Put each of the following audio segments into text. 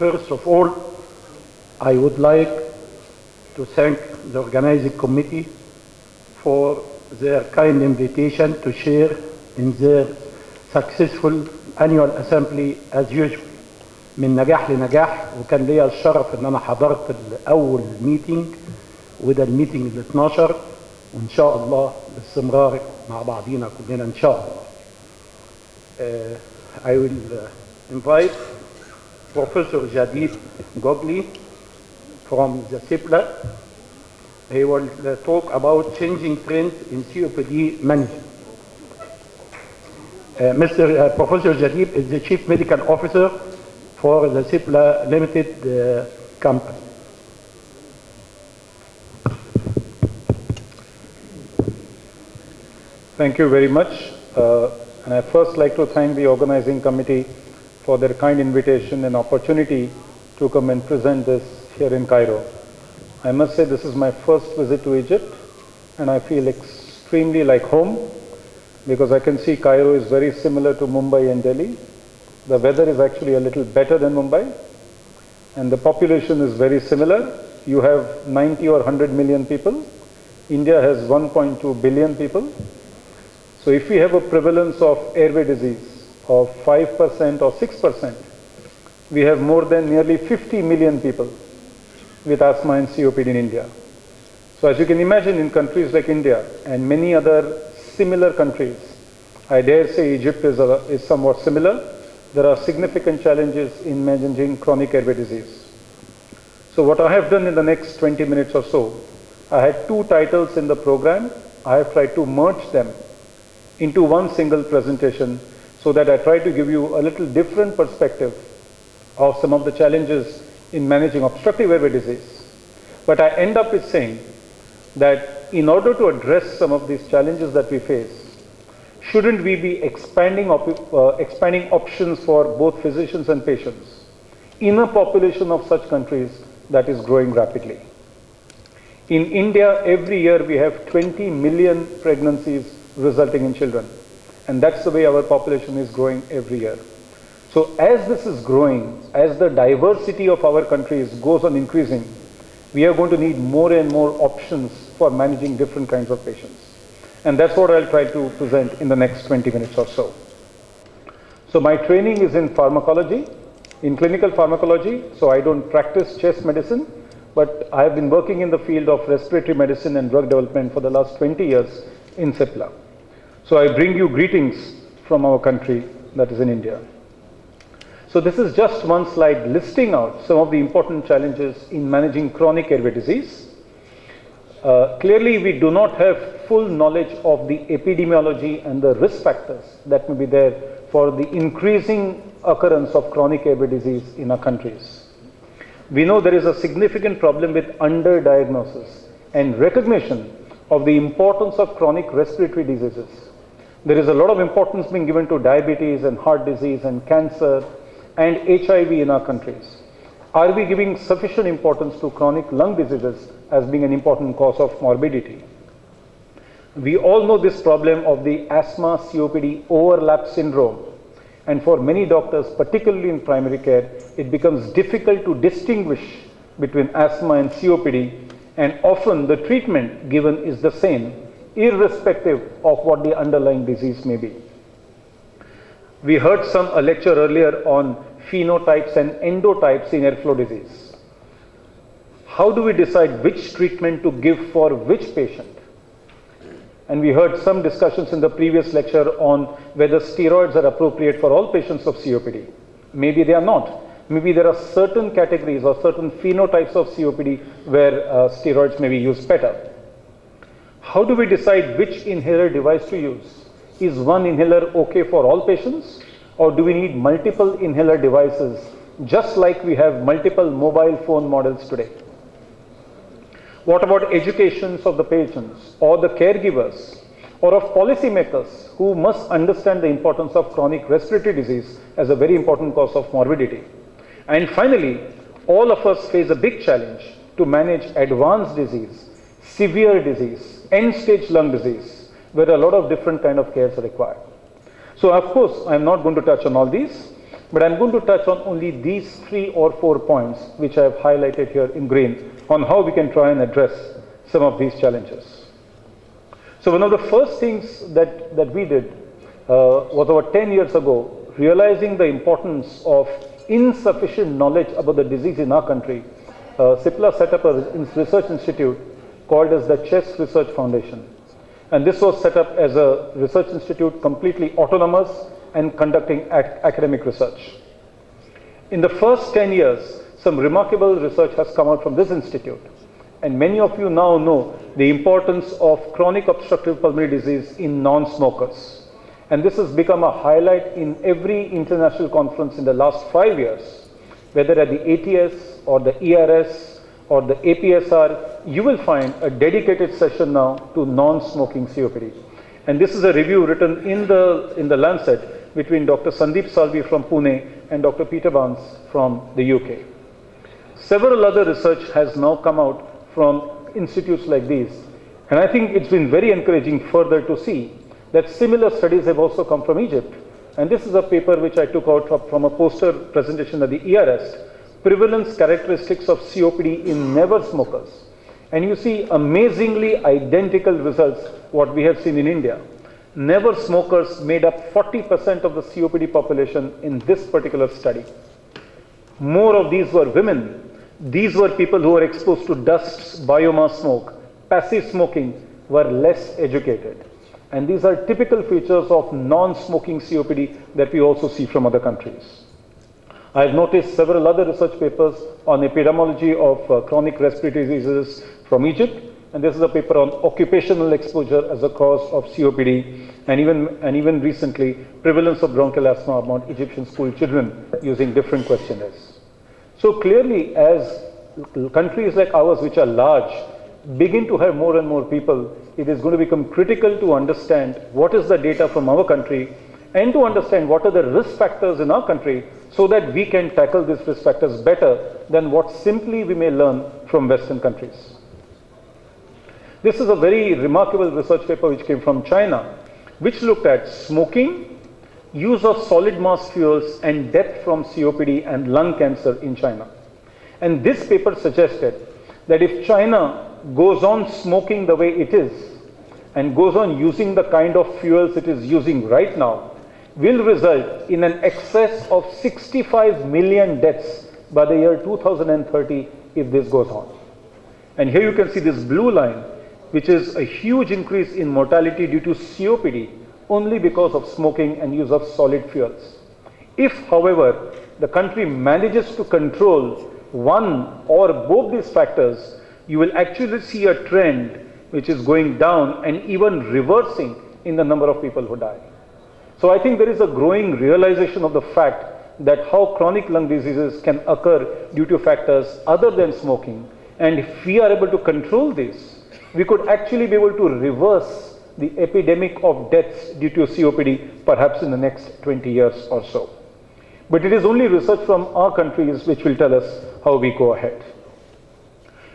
First of all, I would like to thank the organizing committee for their kind invitation to share in their successful annual assembly as usual. من نجاح لنجاح، وكان ليا الشرف ان انا حضرت اول ميتنج وده الميتنج ال 12، وان شاء الله باستمرار مع بعضينا كلنا ان شاء الله. I will invite Professor Jadid Gogli from the CIPLA. He will talk about changing trends in COPD management. Professor Jadid is the Chief Medical Officer for the CIPLA Limited company. Thank you very much. And I'd first like to thank the organizing committee for their kind invitation and opportunity to come and present this here in Cairo. I must say this is my first visit to Egypt, and I feel extremely like home because I can see Cairo is very similar to Mumbai and Delhi. The weather is actually a little better than Mumbai, and the population is very similar. You have 90 or 100 million people. India has 1.2 billion people. So if we have a prevalence of airway disease of 5% or 6%, we have more than nearly 50 million people with asthma and COPD in India. So as you can imagine, in countries like India and many other similar countries, I dare say Egypt is somewhat similar, there are significant challenges in managing chronic airway disease. So what I have done in the next 20 minutes or so, I had two titles in the program. I have tried to merge them into one single presentation so that I try to give you a little different perspective of some of the challenges in managing obstructive airway disease. But I end up with saying that in order to address some of these challenges that we face, shouldn't we be expanding options for both physicians and patients in a population of such countries that is growing rapidly? In India, every year we have 20 million pregnancies resulting in children, and that's the way our population is growing every year. So as this is growing, as the diversity of our countries goes on increasing, we are going to need more and more options for managing different kinds of patients. And that's what I'll try to present in the next 20 minutes or so. So my training is in pharmacology, in clinical pharmacology, so I don't practice chest medicine, but I have been working in the field of respiratory medicine and drug development for the last 20 years in CIPLA. So I bring you greetings from our country, that is in India. So this is just one slide listing out some of the important challenges in managing chronic airway disease. Clearly, we do not have full knowledge of the epidemiology and the risk factors that may be there for the increasing occurrence of chronic airway disease in our countries. We know there is a significant problem with underdiagnosis and recognition of the importance of chronic respiratory diseases. There is a lot of importance being given to diabetes and heart disease and cancer and HIV in our countries. Are we giving sufficient importance to chronic lung diseases as being an important cause of morbidity? We all know this problem of the asthma COPD overlap syndrome, and for many doctors, particularly in primary care, it becomes difficult to distinguish between asthma and COPD, and often the treatment given is the same, irrespective of what the underlying disease may be. We heard a lecture earlier on phenotypes and endotypes in airflow disease. How do we decide which treatment to give for which patient? And we heard some discussions in the previous lecture on whether steroids are appropriate for all patients of COPD. Maybe they are not. Maybe there are certain categories or certain phenotypes of COPD where steroids may be used better. How do we decide which inhaler device to use? Is one inhaler okay for all patients, or do we need multiple inhaler devices just like we have multiple mobile phone models today? What about educations of the patients or the caregivers or of policymakers who must understand the importance of chronic respiratory disease as a very important cause of morbidity? And finally, all of us face a big challenge to manage advanced disease, severe disease, end-stage lung disease, where a lot of different kind of cares are required. So of course, I'm not going to touch on all these, But I'm going to touch on only these 3 or 4 points, which I have highlighted here in green, on how we can try and address some of these challenges. So one of the first things that we did was about 10 years ago, realizing the importance of insufficient knowledge about the disease in our country. CIPLA set up a research institute called as the Chess Research Foundation. And this was set up as a research institute completely autonomous and conducting academic research. In the first 10 years, some remarkable research has come out from this institute. And many of you now know the importance of chronic obstructive pulmonary disease in non-smokers. And this has become a highlight in every international conference in the last 5 years, whether at the ATS or the ERS or the APSR, you will find a dedicated session now to non-smoking COPD. And this is a review written in the Lancet between Dr. Sandeep Salvi from Pune and Dr. Peter Barnes from the UK. Several other research has now come out from institutes like these. And I think it's been very encouraging further to see that similar studies have also come from Egypt. And this is a paper which I took out from a poster presentation at the ERS, Prevalence Characteristics of COPD in Never Smokers. And you see amazingly identical results what we have seen in India. Never smokers made up 40% of the COPD population in this particular study. More of these were women. These were people who were exposed to dust, biomass smoke, passive smoking, were less educated. And these are typical features of non-smoking COPD that we also see from other countries. I have noticed several other research papers on epidemiology of chronic respiratory diseases from Egypt. And this is a paper on occupational exposure as a cause of COPD, and even recently, prevalence of bronchial asthma among Egyptian school children using different questionnaires. So clearly, as countries like ours, which are large, begin to have more and more people, it is going to become critical to understand what is the data from our country and to understand what are the risk factors in our country so that we can tackle these risk factors better than what simply we may learn from Western countries. This is a very remarkable research paper which came from China, which looked at smoking, use of solid mass fuels, and death from COPD and lung cancer in China. And this paper suggested that if China goes on smoking the way it is and goes on using the kind of fuels it is using right now, will result in an excess of 65 million deaths by the year 2030 if this goes on. And here you can see this blue line, which is a huge increase in mortality due to COPD only because of smoking and use of solid fuels. If, however, the country manages to control one or both these factors, you will actually see a trend which is going down and even reversing in the number of people who die. So I think there is a growing realization of the fact that how chronic lung diseases can occur due to factors other than smoking. And if we are able to control this, we could actually be able to reverse the epidemic of deaths due to COPD perhaps in the next 20 years or so. But it is only research from our countries which will tell us how we go ahead.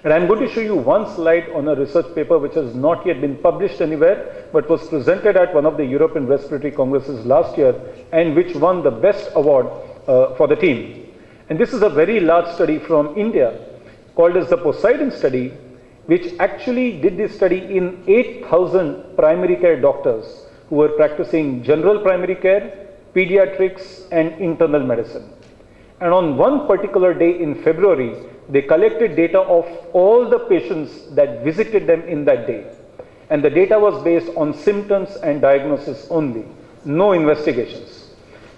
And I'm going to show you one slide on a research paper which has not yet been published anywhere, but was presented at one of the European Respiratory Congresses last year and which won the best award for the team. And this is a very large study from India called as the Poseidon study, which actually did this study in 8,000 primary care doctors who were practicing general primary care, pediatrics, and internal medicine. And on one particular day in February, they collected data of all the patients that visited them in that day. And the data was based on symptoms and diagnosis only, no investigations.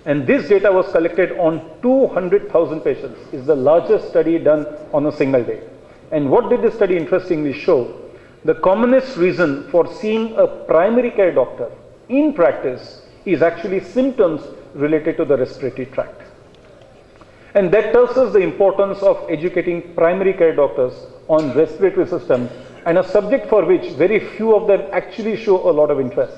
And this data was collected on 200,000 patients. It's the largest study done on a single day. And what did this study interestingly show? The commonest reason for seeing a primary care doctor in practice is actually symptoms related to the respiratory tract. And that tells us the importance of educating primary care doctors on respiratory system, and a subject for which very few of them actually show a lot of interest.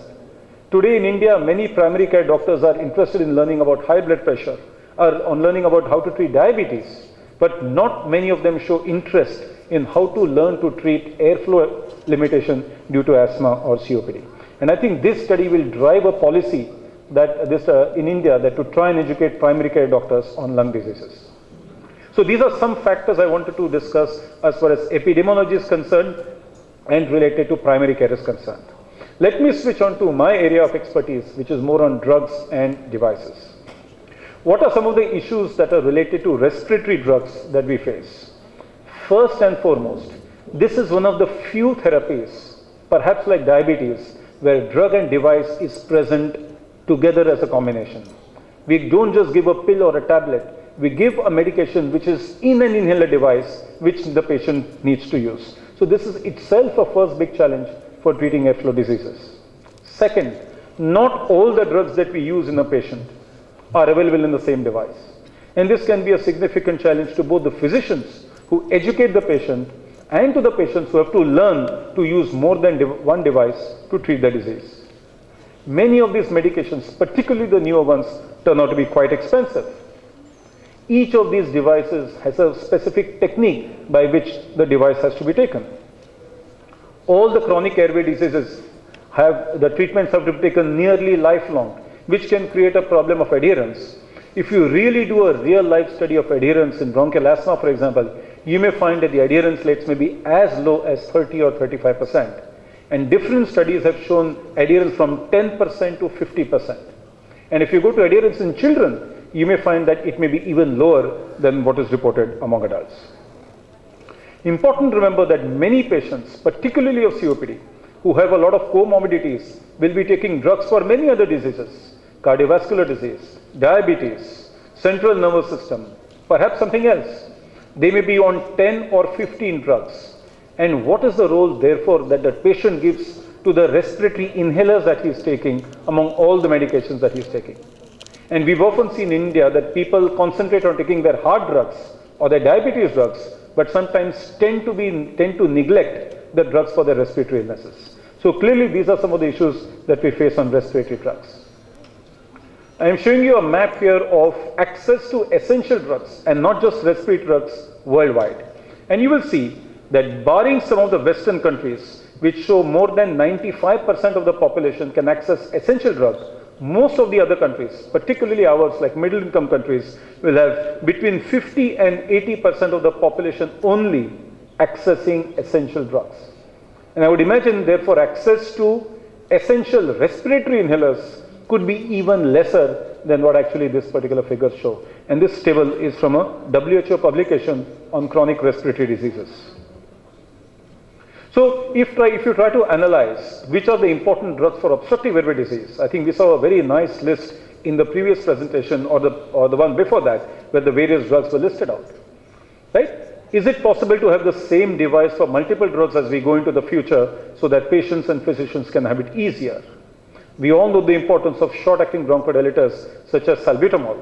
Today in India, many primary care doctors are interested in learning about high blood pressure or on learning about how to treat diabetes, but not many of them show interest in how to learn to treat airflow limitation due to asthma or COPD. And I think this study will drive a policy that in India that to try and educate primary care doctors on lung diseases. So these are some factors I wanted to discuss as far as epidemiology is concerned and related to primary care is concerned. Let me switch on to my area of expertise, which is more on drugs and devices. What are some of the issues that are related to respiratory drugs that we face? First and foremost, this is one of the few therapies, perhaps like diabetes, where drug and device is present together as a combination. We don't just give a pill or a tablet, we give a medication which is in an inhaler device which the patient needs to use. So this is itself a first big challenge for treating airflow diseases. Second, not all the drugs that we use in a patient are available in the same device. And this can be a significant challenge to both the physicians who educate the patient and to the patients who have to learn to use more than one device to treat the disease. Many of these medications, particularly the newer ones, turn out to be quite expensive. Each of these devices has a specific technique by which the device has to be taken. All the chronic airway diseases the treatments have to be taken nearly lifelong, which can create a problem of adherence. If you really do a real life study of adherence in bronchial asthma, for example, you may find that the adherence rates may be as low as 30 or 35%. And different studies have shown adherence from 10% to 50%. And if you go to adherence in children, you may find that it may be even lower than what is reported among adults. Important to remember that many patients, particularly of COPD, who have a lot of comorbidities, will be taking drugs for many other diseases, cardiovascular disease, diabetes, central nervous system, perhaps something else. They may be on 10 or 15 drugs. And what is the role, therefore, that the patient gives to the respiratory inhalers that he is taking among all the medications that he is taking? And we've often seen in India that people concentrate on taking their heart drugs or their diabetes drugs, but sometimes tend to neglect the drugs for their respiratory illnesses. So clearly, these are some of the issues that we face on respiratory drugs. I am showing you a map here of access to essential drugs and not just respiratory drugs worldwide. And you will see that barring some of the Western countries, which show more than 95% of the population can access essential drugs, most of the other countries, particularly ours, like middle income countries, will have between 50 and 80% of the population only accessing essential drugs. And I would imagine, therefore, access to essential respiratory inhalers could be even lesser than what actually this particular figures show. And this table is from a WHO publication on chronic respiratory diseases. So if you try to analyze which are the important drugs for obstructive airway disease, I think we saw a very nice list in the previous presentation or the one before that, where the various drugs were listed out. Right? Is it possible to have the same device for multiple drugs as we go into the future so that patients and physicians can have it easier? We all know the importance of short-acting bronchodilators such as salbutamol.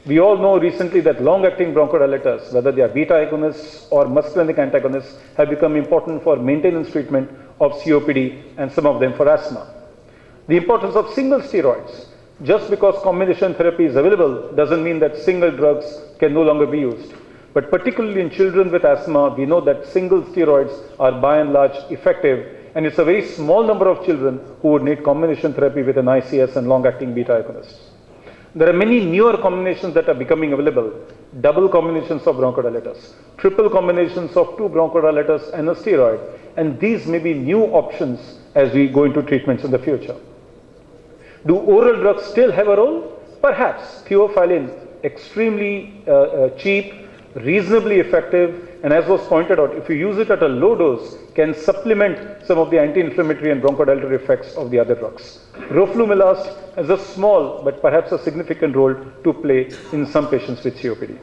We all know recently that long-acting bronchodilators, whether they are beta agonists or muscarinic antagonists, have become important for maintenance treatment of COPD and some of them for asthma. The importance of single steroids. Just because combination therapy is available doesn't mean that single drugs can no longer be used. But particularly in children with asthma, we know that single steroids are by and large effective, and it's a very small number of children who would need combination therapy with an ICS and long-acting beta agonists. There are many newer combinations that are becoming available, double combinations of bronchodilators, triple combinations of two bronchodilators and a steroid, and these may be new options as we go into treatments in the future. Do oral drugs still have a role? Perhaps. Theophylline, extremely cheap, reasonably effective, and as was pointed out, if you use it at a low dose, can supplement some of the anti-inflammatory and bronchodilatory effects of the other drugs. Roflumilast has a small but perhaps a significant role to play in some patients with COPD.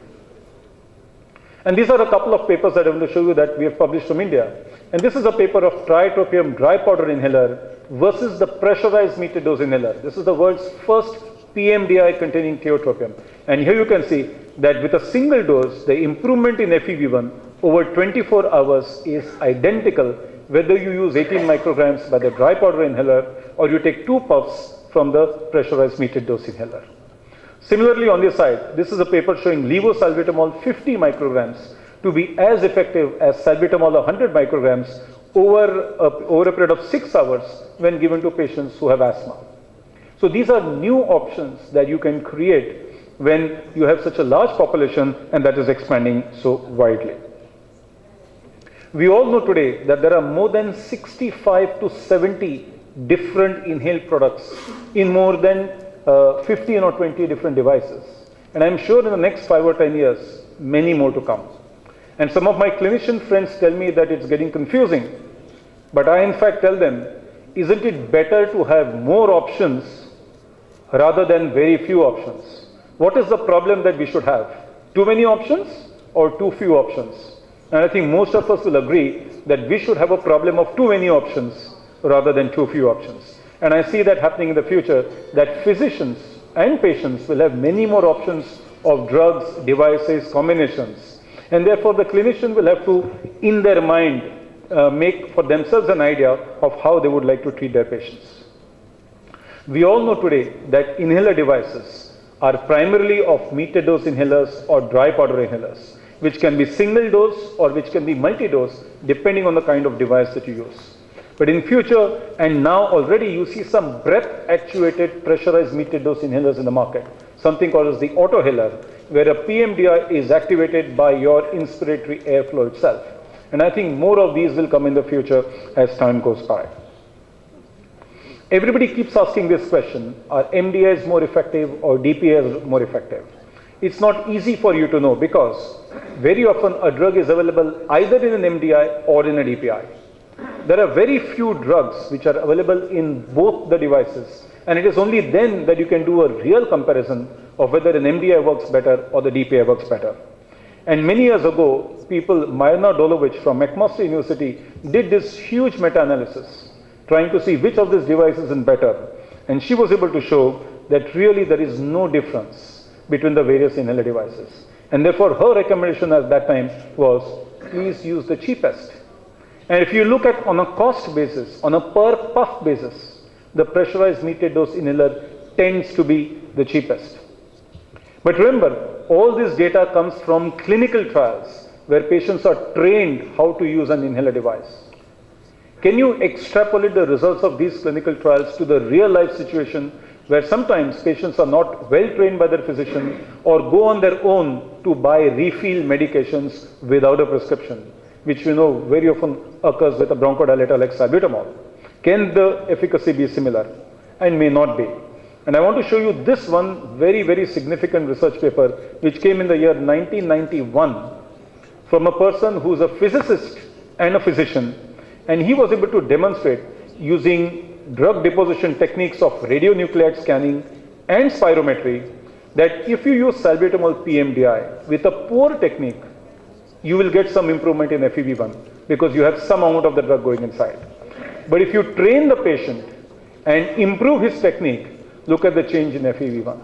And these are a couple of papers that I want to show you that we have published from India. And this is a paper of triotropium dry powder inhaler versus the pressurized metered dose inhaler. This is the world's first PMDI containing tiotropium. And here you can see that with a single dose, the improvement in FEV1 over 24 hours is identical whether you use 18 micrograms by the dry powder inhaler or you take 2 puffs from the pressurized metered dose inhaler. Similarly, on this side, this is a paper showing levosalbutamol 50 micrograms to be as effective as salbutamol 100 micrograms over a period of 6 hours when given to patients who have asthma. So these are new options that you can create when you have such a large population and that is expanding so widely. We all know today that there are more than 65 to 70 different inhaled products in more than 15 or 20 different devices. And I'm sure in the next 5 or 10 years, many more to come. And some of my clinician friends tell me that it's getting confusing. But I in fact tell them, isn't it better to have more options rather than very few options? What is the problem that we should have? Too many options or too few options? And I think most of us will agree that we should have a problem of too many options rather than too few options. And I see that happening in the future, that physicians and patients will have many more options of drugs, devices, combinations. And therefore the clinician will have to, in their mind, make for themselves an idea of how they would like to treat their patients. We all know today that inhaler devices are primarily of metered dose inhalers or dry powder inhalers, which can be single dose or which can be multi-dose depending on the kind of device that you use. But in future, and now already you see some breath actuated pressurized metered dose inhalers in the market, something called as the autohaler, where a PMDI is activated by your inspiratory airflow itself. And I think more of these will come in the future as time goes by. Everybody keeps asking this question, are MDIs more effective or DPIs more effective? It's not easy for you to know because very often a drug is available either in an MDI or in a DPI. There are very few drugs which are available in both the devices, and it is only then that you can do a real comparison of whether an MDI works better or the DPI works better. And many years ago, people, Marina Dolovic from McMaster University did this huge meta-analysis trying to see which of these devices is better. And she was able to show that really there is no difference between the various inhaler devices. And therefore her recommendation at that time was, please use the cheapest. And if you look at on a cost basis, on a per puff basis, the pressurized metered dose inhaler tends to be the cheapest. But remember, all this data comes from clinical trials where patients are trained how to use an inhaler device. Can you extrapolate the results of these clinical trials to the real life situation where sometimes patients are not well trained by their physician or go on their own to buy refill medications without a prescription, which we know very often occurs with a bronchodilator like salbutamol? Can the efficacy be similar? And may not be. And I want to show you this one very, very significant research paper which came in the year 1991 from a person who's a physicist and a physician, and he was able to demonstrate using drug deposition techniques of radionuclide scanning and spirometry that if you use salbutamol PMDI with a poor technique, you will get some improvement in FEV1 because you have some amount of the drug going inside. But if you train the patient and improve his technique, look at the change in FEV1.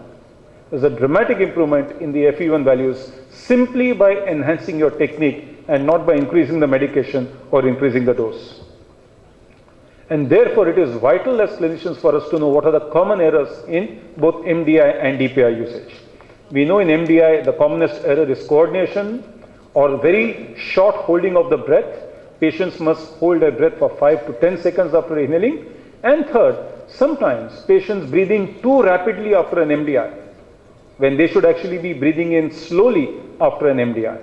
There's a dramatic improvement in the FEV1 values simply by enhancing your technique and not by increasing the medication or increasing the dose. And therefore it is vital as clinicians for us to know what are the common errors in both MDI and DPI usage. We know in MDI the commonest error is coordination or very short holding of the breath. Patients must hold their breath for 5 to 10 seconds after inhaling. And third, sometimes patients breathing too rapidly after an MDI when they should actually be breathing in slowly after an MDI.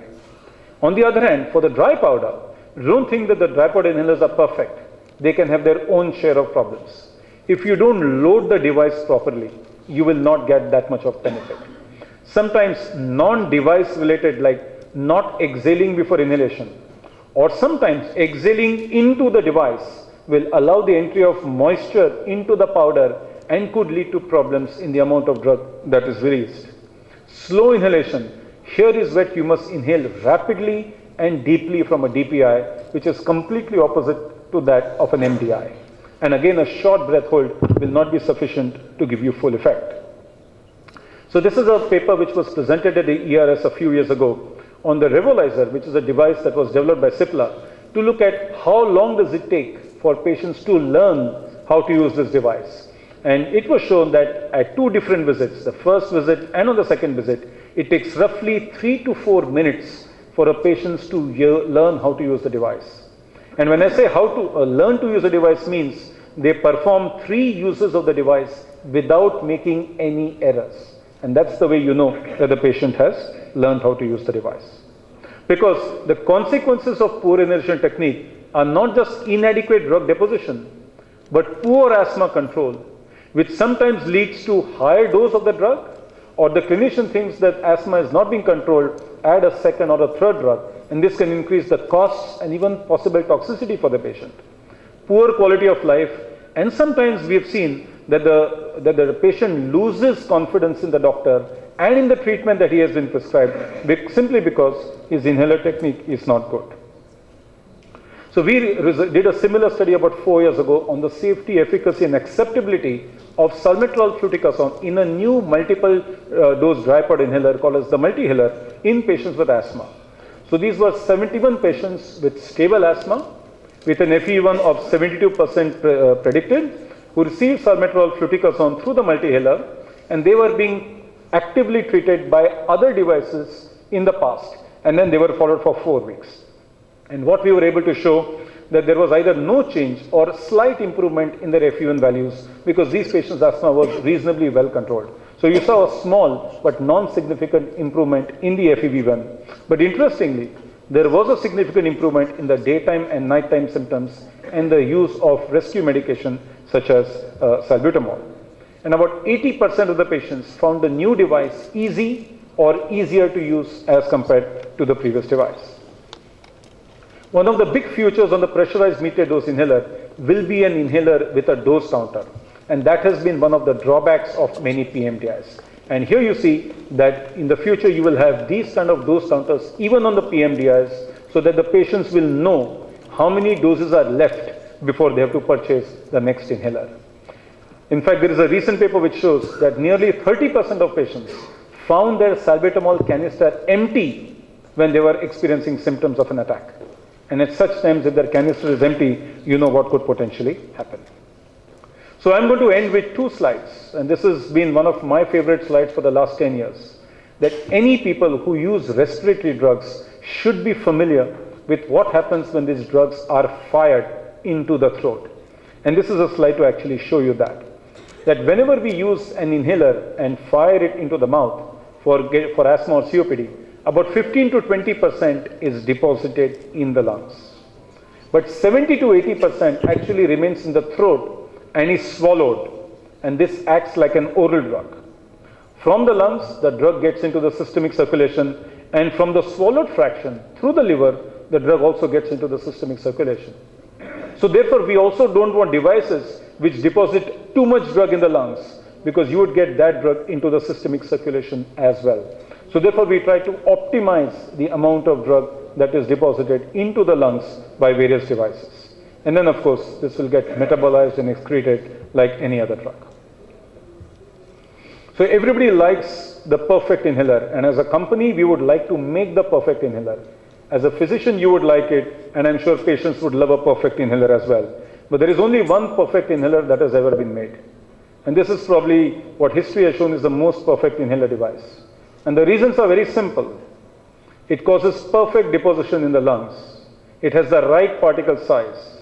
On the other hand, for the dry powder, don't think that the dry powder inhalers are perfect. They can have their own share of problems. If you don't load the device properly, you will not get that much of benefit. Sometimes non-device related, like not exhaling before inhalation, or sometimes exhaling into the device will allow the entry of moisture into the powder and could lead to problems in the amount of drug that is released. Slow inhalation, here is where you must inhale rapidly and deeply from a DPI, which is completely opposite to that of an MDI. And again, a short breath hold will not be sufficient to give you full effect. So this is a paper which was presented at the ERS a few years ago on the Revolizer, which is a device that was developed by Cipla, to look at how long does it take for patients to learn how to use this device. And it was shown that at 2 different visits, the first visit and on the second visit, it takes roughly 3 to 4 minutes for a patient to learn how to use the device. And when I say how to learn to use a device means they perform 3 uses of the device without making any errors. And that's the way you know that the patient has learned how to use the device. Because the consequences of poor inhalation technique are not just inadequate drug deposition, but poor asthma control, which sometimes leads to higher dose of the drug, or the clinician thinks that asthma is not being controlled, add a second or a third drug, and this can increase the costs and even possible toxicity for the patient. Poor quality of life, and sometimes we have seen that the patient loses confidence in the doctor and in the treatment that he has been prescribed simply because his inhaler technique is not good. So we did a similar study about 4 years ago on the safety, efficacy and acceptability of salmeterol fluticasone in a new multiple dose dry pod inhaler called as the multi-inhaler in patients with asthma. So these were 71 patients with stable asthma with an FEV1 of 72% predicted, who received salmeterol fluticasone through the multi-inhaler, and they were being actively treated by other devices in the past, and then they were followed for 4 weeks. And what we were able to show that there was either no change or slight improvement in their FEV1 values, because these patients' asthma was reasonably well controlled. So you saw a small but non-significant improvement in the FEV1. But interestingly, there was a significant improvement in the daytime and nighttime symptoms and the use of rescue medication such as salbutamol. And about 80% of the patients found the new device easy or easier to use as compared to the previous device. One of the big features on the pressurized metered dose inhaler will be an inhaler with a dose counter. And that has been one of the drawbacks of many PMDIs. And here you see that in the future you will have these kind of dose counters even on the PMDIs, so that the patients will know how many doses are left before they have to purchase the next inhaler. In fact, there is a recent paper which shows that nearly 30% of patients found their salbutamol canister empty when they were experiencing symptoms of an attack. And at such times, if their canister is empty, you know what could potentially happen. So I'm going to end with 2 slides, and this has been one of my favorite slides for the last 10 years, that any people who use respiratory drugs should be familiar with what happens when these drugs are fired into the throat. And this is a slide to actually show you that whenever we use an inhaler and fire it into the mouth for asthma or COPD, about 15 to 20% is deposited in the lungs. But 70 to 80% actually remains in the throat and is swallowed, and this acts like an oral drug. From the lungs, the drug gets into the systemic circulation, and from the swallowed fraction through the liver, the drug also gets into the systemic circulation. So therefore, we also don't want devices which deposit too much drug in the lungs, because you would get that drug into the systemic circulation as well. So therefore, we try to optimize the amount of drug that is deposited into the lungs by various devices. And then, of course, this will get metabolized and excreted like any other drug. So everybody likes the perfect inhaler, and as a company, we would like to make the perfect inhaler. As a physician, you would like it, and I'm sure patients would love a perfect inhaler as well. But there is only one perfect inhaler that has ever been made. And this is probably what history has shown is the most perfect inhaler device. And the reasons are very simple. It causes perfect deposition in the lungs. It has the right particle size.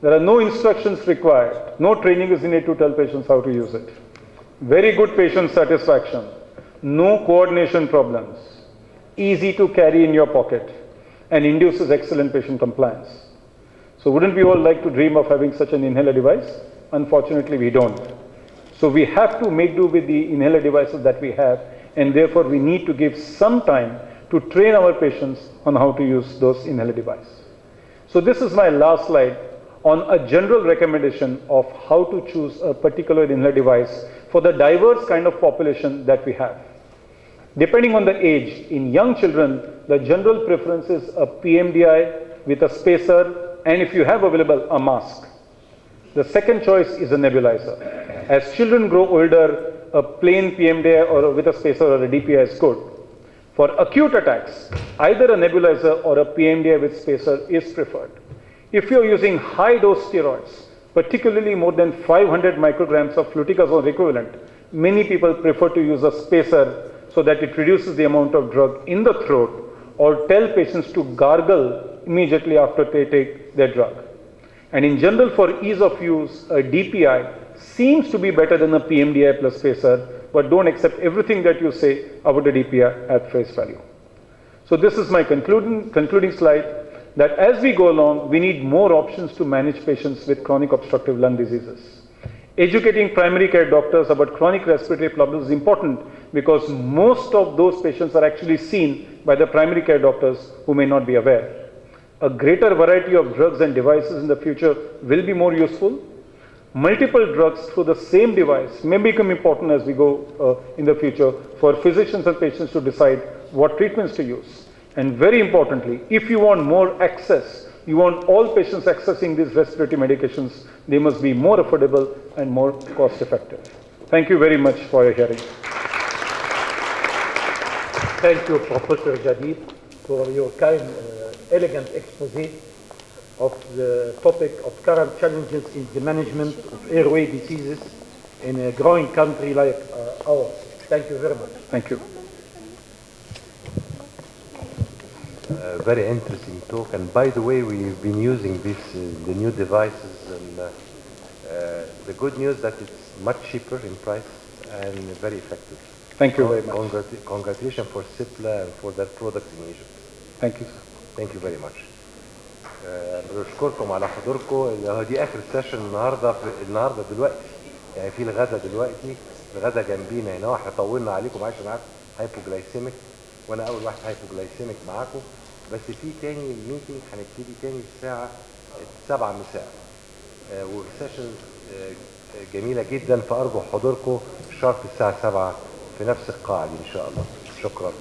There are no instructions required. No training is needed to tell patients how to use it. Very good patient satisfaction. No coordination problems. Easy to carry in your pocket, and induces excellent patient compliance. So wouldn't we all like to dream of having such an inhaler device? Unfortunately, we don't. So we have to make do with the inhaler devices that we have, and therefore we need to give some time to train our patients on how to use those inhaler devices. So this is my last slide on a general recommendation of how to choose a particular inhaler device for the diverse kind of population that we have. Depending on the age, in young children, the general preference is a PMDI with a spacer, and if you have available, a mask. The second choice is a nebulizer. As children grow older, a plain PMDI or with a spacer or a DPI is good. For acute attacks, either a nebulizer or a PMDI with spacer is preferred. If you're using high dose steroids, particularly more than 500 micrograms of fluticasone equivalent, many people prefer to use a spacer so that it reduces the amount of drug in the throat, or tell patients to gargle immediately after they take their drug. And in general, for ease of use, a DPI seems to be better than a PMDI plus spacer, but don't accept everything that you say about the DPI at face value. So this is my concluding slide, that as we go along, we need more options to manage patients with chronic obstructive lung diseases. Educating primary care doctors about chronic respiratory problems is important because most of those patients are actually seen by the primary care doctors who may not be aware. A greater variety of drugs and devices in the future will be more useful. Multiple drugs through the same device may become important as we go in the future for physicians and patients to decide what treatments to use. And very importantly, if you want more access, you want all patients accessing these respiratory medications, they must be more affordable and more cost effective. Thank you very much for your hearing. Thank you, Professor Jadid, for your kind, elegant expose of the topic of current challenges in the management of airway diseases in a growing country like ours. Thank you very much. Thank you. Very interesting talk, and by the way, we've been using this, the new devices, and the good news that it's much cheaper in price and very effective. Thank you very much. Congratulations for CIPLA and for their products in Egypt. Thank you, sir. Thank you very much. بشكركم على حضوركم. دي اخر سيشن النهارده دلوقتي، يعني في الغدا دلوقتي، الغدا جنبينا هنا، واحنا طولنا عليكم عشان عارف هايبوجلايسيميك، وانا اول واحد هايبوجلايسيميك معاكم، بس في تاني ميتنج هنبتدي تاني الساعه 7 مساء، وسيشن جميله جدا، فارجو حضوركم شرط الساعه 7 في نفس القاعه دي ان شاء الله. شكرا.